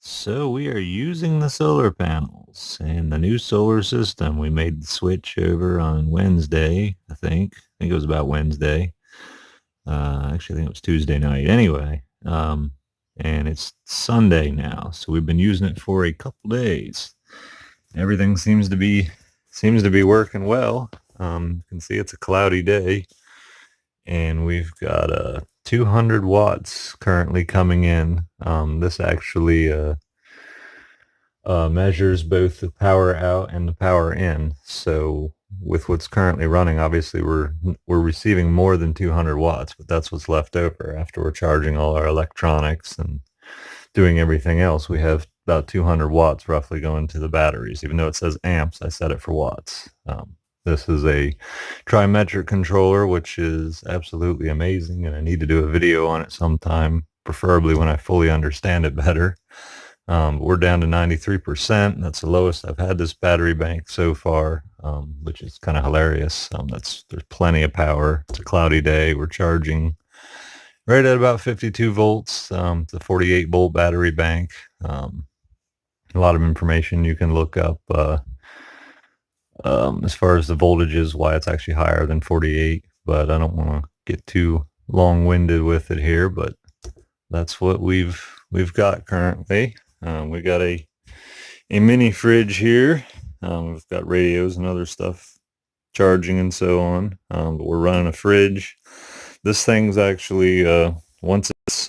So we are using the solar panels and the new solar system. We made the switch over on Wednesday, I think. I think it was about Wednesday. Actually, I think it was Tuesday night. Anyway, and it's Sunday now, so we've been using it for a couple days. Everything seems to be working well. You can see it's a cloudy day, and we've got 200 watts currently coming in. This actually measures both the power out and the power in. So with what's currently running, obviously we're receiving more than 200 watts, but that's what's left over after we're charging all our electronics and doing everything else. We have about 200 watts roughly going to the batteries. Even though it says amps, I set it for watts. This is a trimetric controller, which is absolutely amazing, and I need to do a video on it sometime, preferably when I fully understand it better. We're down to 93%. That's the lowest I've had this battery bank so far, which is kind of hilarious. There's plenty of power. It's a cloudy day. We're charging right at about 52 volts. It's a 48 volt battery bank. A lot of information you can look up as far as the voltages, why it's actually higher than 48. But I don't want to get too long-winded with it here. But that's what we've got currently. We got a mini fridge here. We've got radios and other stuff charging and so on. But we're running a fridge. This thing's actually once it's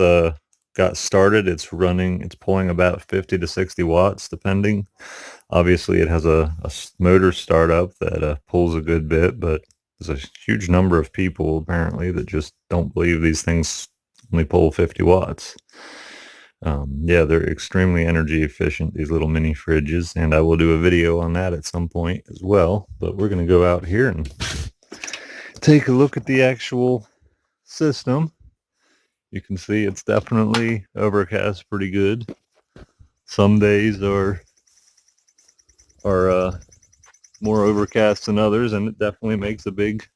got started, it's pulling about 50 to 60 watts depending. Obviously it has a motor startup that pulls a good bit, but there's a huge number of people apparently that just don't believe these things only pull 50 watts. Yeah, they're extremely energy efficient, these little mini fridges, and I will do a video on that at some point as well. But we're going to go out here and take a look at the actual system. You can see it's definitely overcast pretty good. Some days are more overcast than others, and it definitely makes a big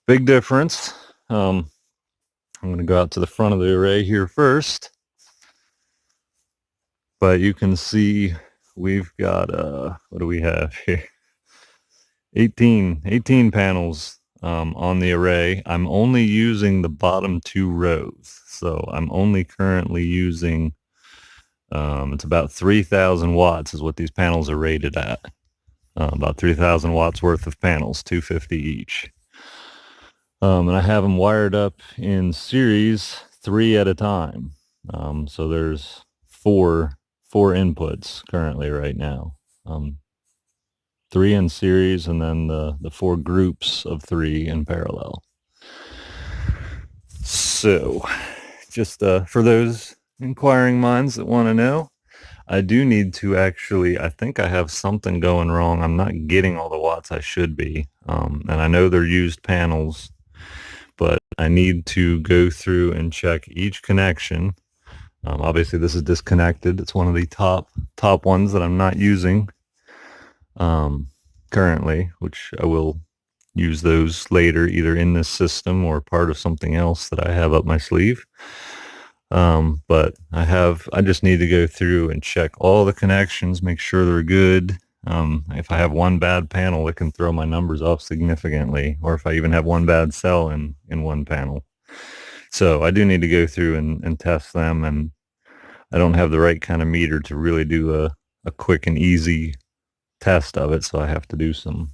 difference. I'm going to go out to the front of the array here first. But you can see we've got, what do we have here? 18 panels on the array. I'm only using the bottom two rows. So I'm only currently using, it's about 3,000 watts is what these panels are rated at. About 3,000 watts worth of panels, 250 each. And I have them wired up in series 3 at a time. So there's four inputs currently right now. 3 in series, and then the 4 groups of 3 in parallel. So just for those inquiring minds that want to know, I do need to actually, I think I have something going wrong. I'm not getting all the watts I should be. And I know they're used panels, but I need to go through and check each connection. Obviously this is disconnected. It's one of the top ones that I'm not using currently, which I will use those later, either in this system or part of something else that I have up my sleeve. But I just need to go through and check all the connections, make sure they're good. If I have one bad panel, it can throw my numbers off significantly, or if I even have one bad cell in one panel. So I do need to go through and test them, and I don't have the right kind of meter to really do a quick and easy test of it, so I have to do some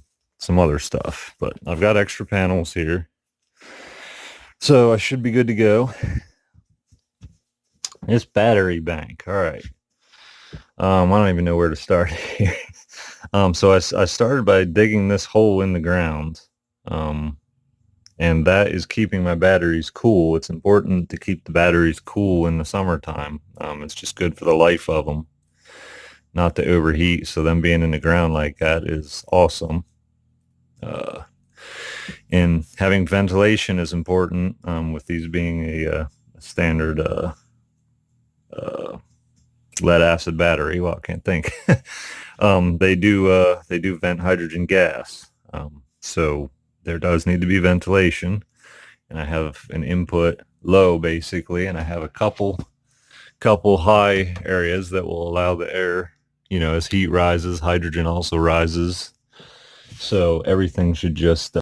other stuff. But I've got extra panels here, so I should be good to go. This battery bank, all right. I don't even know where to start here. So I started by digging this hole in the ground, and that is keeping my batteries cool. It's important to keep the batteries cool in the summertime. It's just good for the life of them, not to overheat. So them being in the ground like that is awesome. And having ventilation is important, with these being a standard lead acid battery. Well, I can't think. They do vent hydrogen gas. So there does need to be ventilation, and I have an input low basically, and I have a couple couple high areas that will allow the air, as heat rises, hydrogen also rises. So everything should just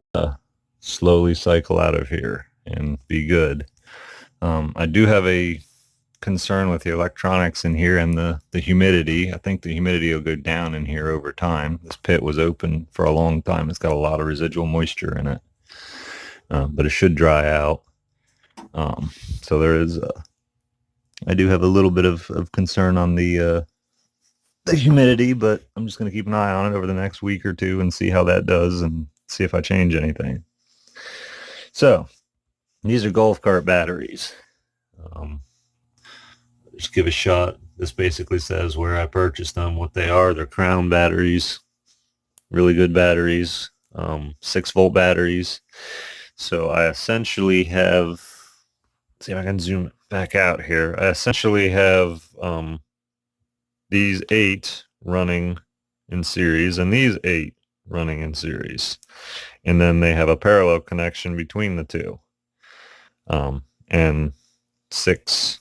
slowly cycle out of here and be good. I do have a concern with the electronics in here and the humidity. I think the humidity will go down in here over time. This pit was open for a long time. It's got a lot of residual moisture in it, but it should dry out. So there is, I do have a little bit of concern on the humidity, but I'm just going to keep an eye on it over the next week or two and see how that does and see if I change anything. So these are golf cart batteries. Just give a shot. This basically says where I purchased them, what they are. They're Crown batteries, really good batteries, 6-volt batteries. So I essentially have, let's see if I can zoom it back out here. I essentially have these 8 running in series and these 8 running in series. And then they have a parallel connection between the two. And 6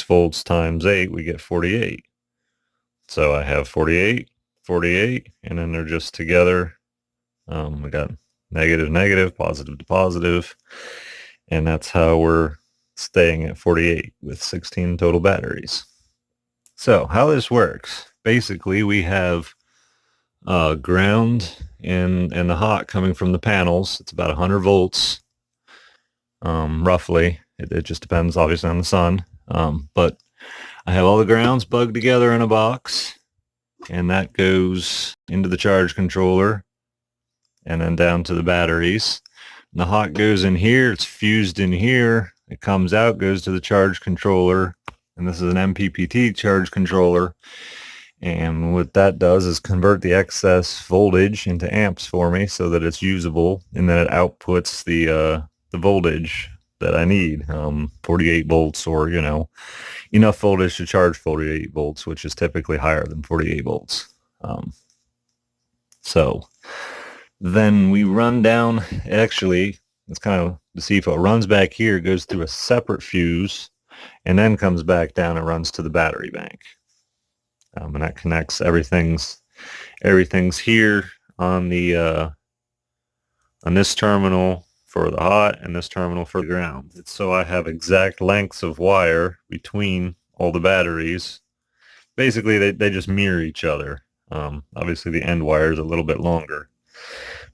volts times 8, we get 48. So I have 48, 48, and then they're just together. We got negative, negative, positive to positive, and that's how we're staying at 48 with 16 total batteries. So how this works, basically we have ground and the hot coming from the panels. It's about 100 volts, roughly. It just depends, obviously, on the sun. But I have all the grounds bugged together in a box, and that goes into the charge controller and then down to the batteries. And the hot goes in here. It's fused in here. It comes out, goes to the charge controller, and this is an MPPT charge controller. And what that does is convert the excess voltage into amps for me so that it's usable, and then it outputs the voltage that I need, 48 volts, or, enough voltage to charge 48 volts, which is typically higher than 48 volts. So then we run down, actually, it's kind of deceitful. It runs back here, goes through a separate fuse, and then comes back down and runs to the battery bank. And that connects everything's here on the on this terminal for the hot and this terminal for the ground. It's so I have exact lengths of wire between all the batteries. Basically, they just mirror each other. Obviously, the end wire is a little bit longer,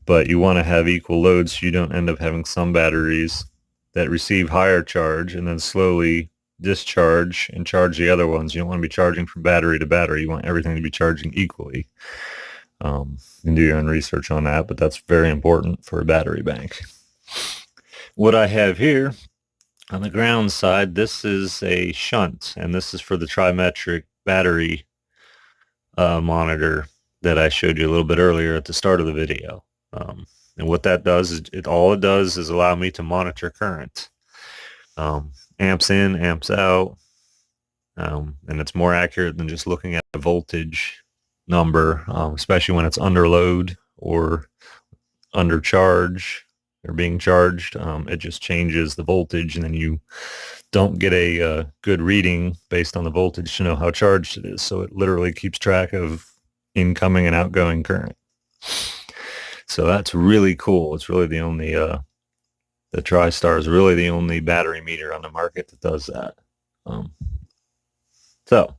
but you want to have equal loads so you don't end up having some batteries that receive higher charge and then slowly discharge and charge the other ones. You don't want to be charging from battery to battery. You want everything to be charging equally. You can do your own research on that, but that's very important for a battery bank. What I have here on the ground side, this is a shunt, and this is for the trimetric battery monitor that I showed you a little bit earlier at the start of the video. And what that does is all it does is allow me to monitor current. Amps in, amps out, and it's more accurate than just looking at the voltage number, especially when it's under load or under charge or being charged. It just changes the voltage, and then you don't get a good reading based on the voltage to know how charged it is. So it literally keeps track of incoming and outgoing current. So that's really cool. It's really the only, the TriStar is really the only battery meter on the market that does that. So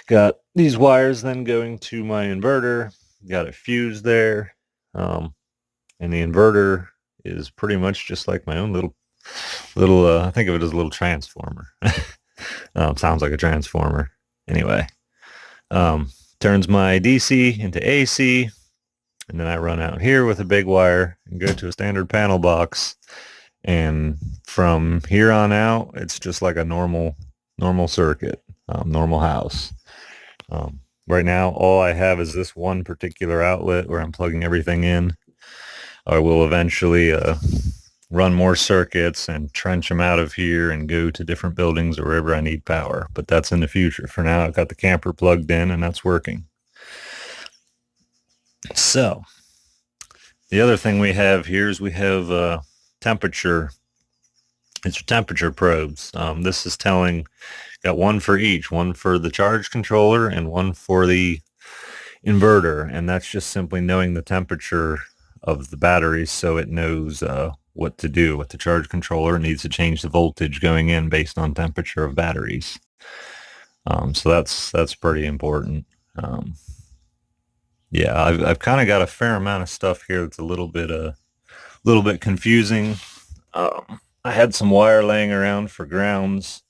got these wires then going to my inverter. Got a fuse there. And the inverter is pretty much just like my own little I think of it as a little transformer. Sounds like a transformer. Anyway, turns my DC into AC, and then I run out here with a big wire and go to a standard panel box. And from here on out, it's just like a normal circuit, normal house. Right now, all I have is this one particular outlet where I'm plugging everything in. I will eventually run more circuits and trench them out of here and go to different buildings or wherever I need power. But that's in the future. For now, I've got the camper plugged in, and that's working. So the other thing we have here is we have temperature It's your temperature probes. This is telling, got one for each, one for the charge controller and one for the inverter. And that's just simply knowing the temperature of the batteries so it knows what to do with the charge controller. It needs to change the voltage going in based on temperature of batteries. So that's pretty important. Yeah, I've kind of got a fair amount of stuff here that's a little bit confusing. I had some wire laying around for grounds.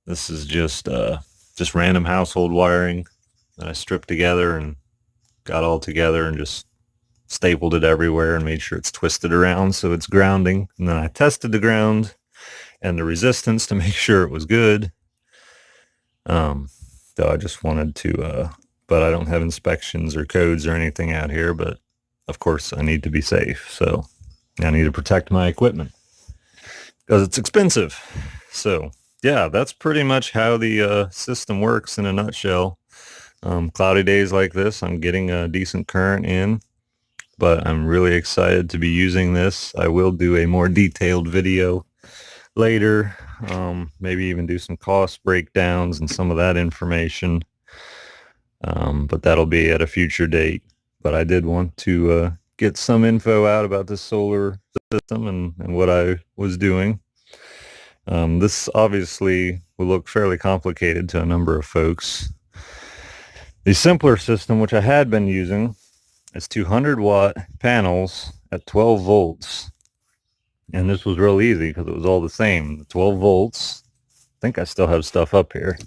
This is just random household wiring that I stripped together and got all together and just stapled it everywhere and made sure it's twisted around so it's grounding. And then I tested the ground and the resistance to make sure it was good. So I just wanted to, but I don't have inspections or codes or anything out here, but of course I need to be safe. So I need to protect my equipment because it's expensive. So yeah, that's pretty much how the system works in a nutshell. Cloudy days like this, I'm getting a decent current in, but I'm really excited to be using this. I will do a more detailed video later, maybe even do some cost breakdowns and some of that information, but that'll be at a future date. But I did want to get some info out about the solar system and what I was doing. This obviously will look fairly complicated to a number of folks. The simpler system, which I had been using, is 200-watt panels at 12 volts. And this was real easy because it was all the same. The 12 volts. I think I still have stuff up here.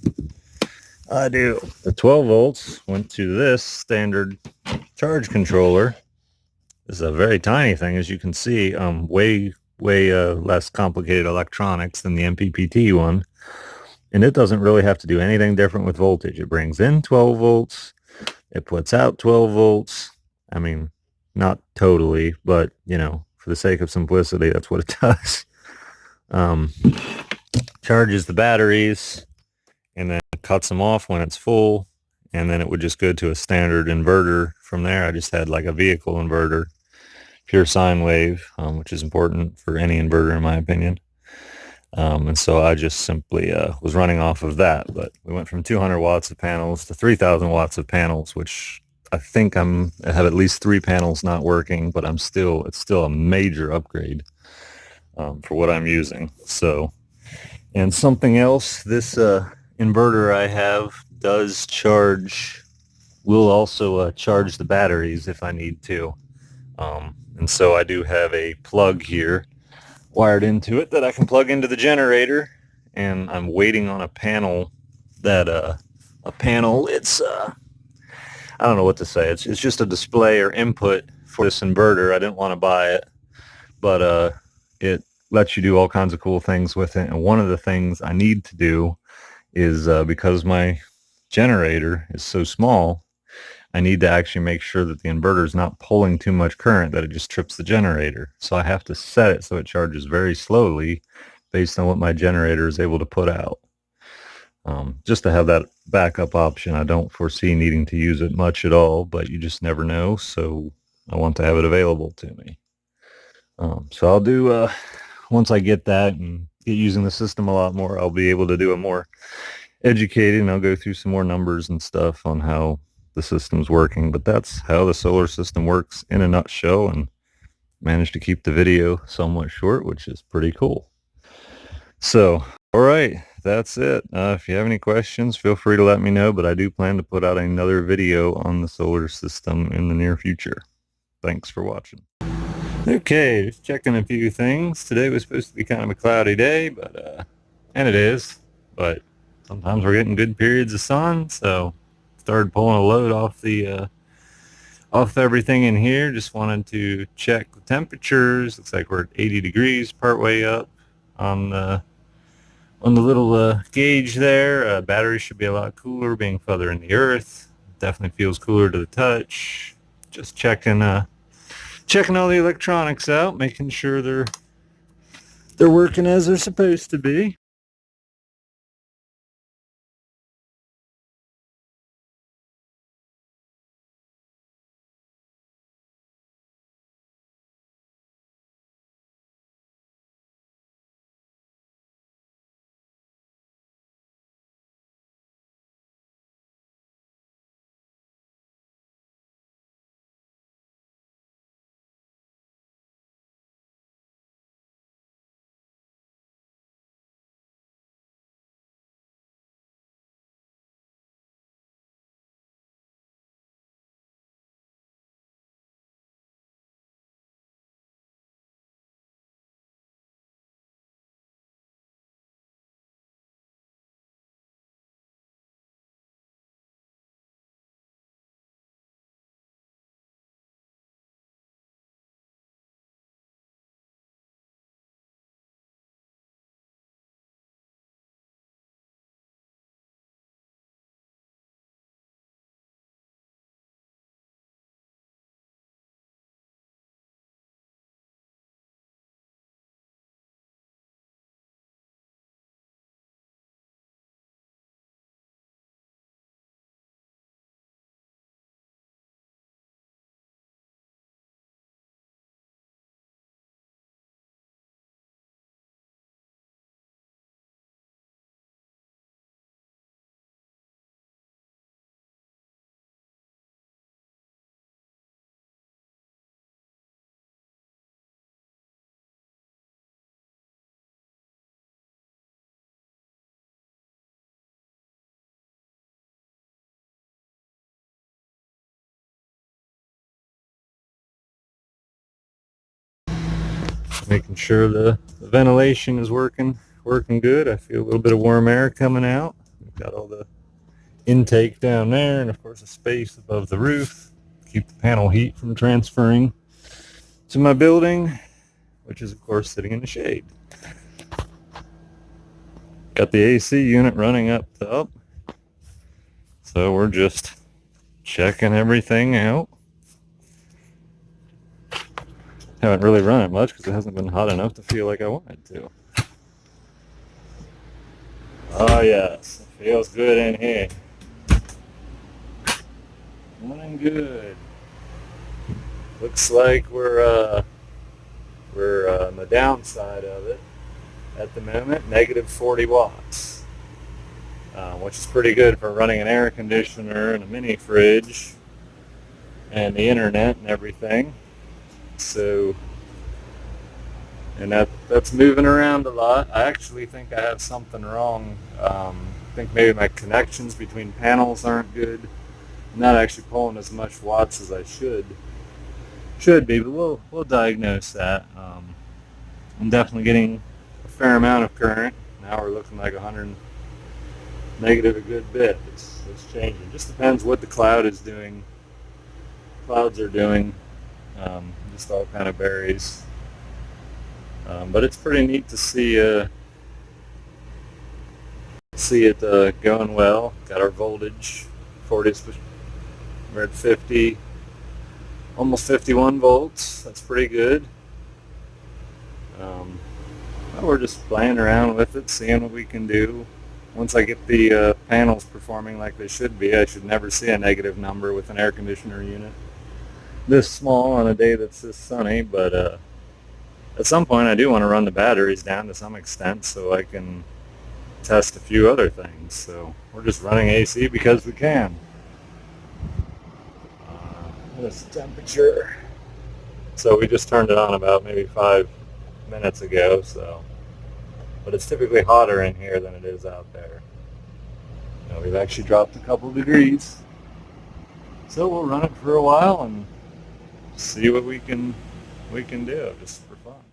I do. The 12 volts went to this standard charge controller. This is a very tiny thing, as you can see. Way less complicated electronics than the MPPT one. And it doesn't really have to do anything different with voltage. It brings in 12 volts. It puts out 12 volts. I mean, not totally, but, for the sake of simplicity, that's what it does. Charges the batteries and then cuts them off when it's full. And then it would just go to a standard inverter from there. I just had like a vehicle inverter, pure sine wave, which is important for any inverter in my opinion. And so I just simply was running off of that. But we went from 200 watts of panels to 3,000 watts of panels, which I think I have at least 3 panels not working, but it's still a major upgrade for what I'm using. So, and something else, this inverter I have will also charge the batteries if I need to. And so I do have a plug here wired into it that I can plug into the generator, and I'm waiting on a panel it's I don't know what to say. It's just a display or input for this inverter. I didn't want to buy it, but it lets you do all kinds of cool things with it. And one of the things I need to do is because my generator is so small, I need to actually make sure that the inverter is not pulling too much current, that it just trips the generator. So I have to set it so it charges very slowly based on what my generator is able to put out. Just to have that backup option. I don't foresee needing to use it much at all, but you just never know. So I want to have it available to me. So I'll do, once I get that and get using the system a lot more, I'll be able to do a more educated, and I'll go through some more numbers and stuff on how the system's working. But that's how the solar system works in a nutshell, and managed to keep the video somewhat short, which is pretty cool. So, all right, that's it. If you have any questions, feel free to let me know, but I do plan to put out another video on the solar system in the near future. Thanks for watching. Okay, just checking a few things. Today was supposed to be kind of a cloudy day, and it is, but sometimes we're getting good periods of sun, so started pulling a load off everything in here. Just wanted to check the temperatures. Looks like we're at 80 degrees partway up on the little gauge there. Battery should be a lot cooler being further in the earth. Definitely feels cooler to the touch. Just checking all the electronics out, making sure they're working as they're supposed to be. making sure the ventilation is working good. I feel a little bit of warm air coming out. We've got all the intake down there, and of course a space above the roof to keep the panel heat from transferring to my building, which is of course sitting in the shade. Got the AC unit running up top, so we're just checking everything out. Haven't really run it much because it hasn't been hot enough to feel like I wanted to. Oh yes, it feels good in here. Running good. Looks like we're on the downside of it at the moment, negative 40 watts, which is pretty good for running an air conditioner and a mini fridge and the internet and everything. So, and that's moving around a lot. I actually think I have something wrong. I think maybe my connections between panels aren't good. I'm not actually pulling as much watts as I should be, but we'll diagnose that. I'm definitely getting a fair amount of current. Now we're looking like 100 negative a good bit. It's changing. Just depends what the cloud is doing. Clouds are doing. Just all kind of varies. But it's pretty neat to see it going well. Got our voltage, 40. We're at 50, almost 51 volts. That's pretty good. Well, we're just playing around with it, seeing what we can do. Once I get the panels performing like they should be, I should never see a negative number with an air conditioner unit this small on a day that's this sunny. But at some point I do want to run the batteries down to some extent so I can test a few other things. So we're just running AC because we can. What is the temperature? So we just turned it on about maybe 5 minutes ago, so, but it's typically hotter in here than it is out there. Now we've actually dropped a couple degrees, so we'll run it for a while and see what we can do just for fun.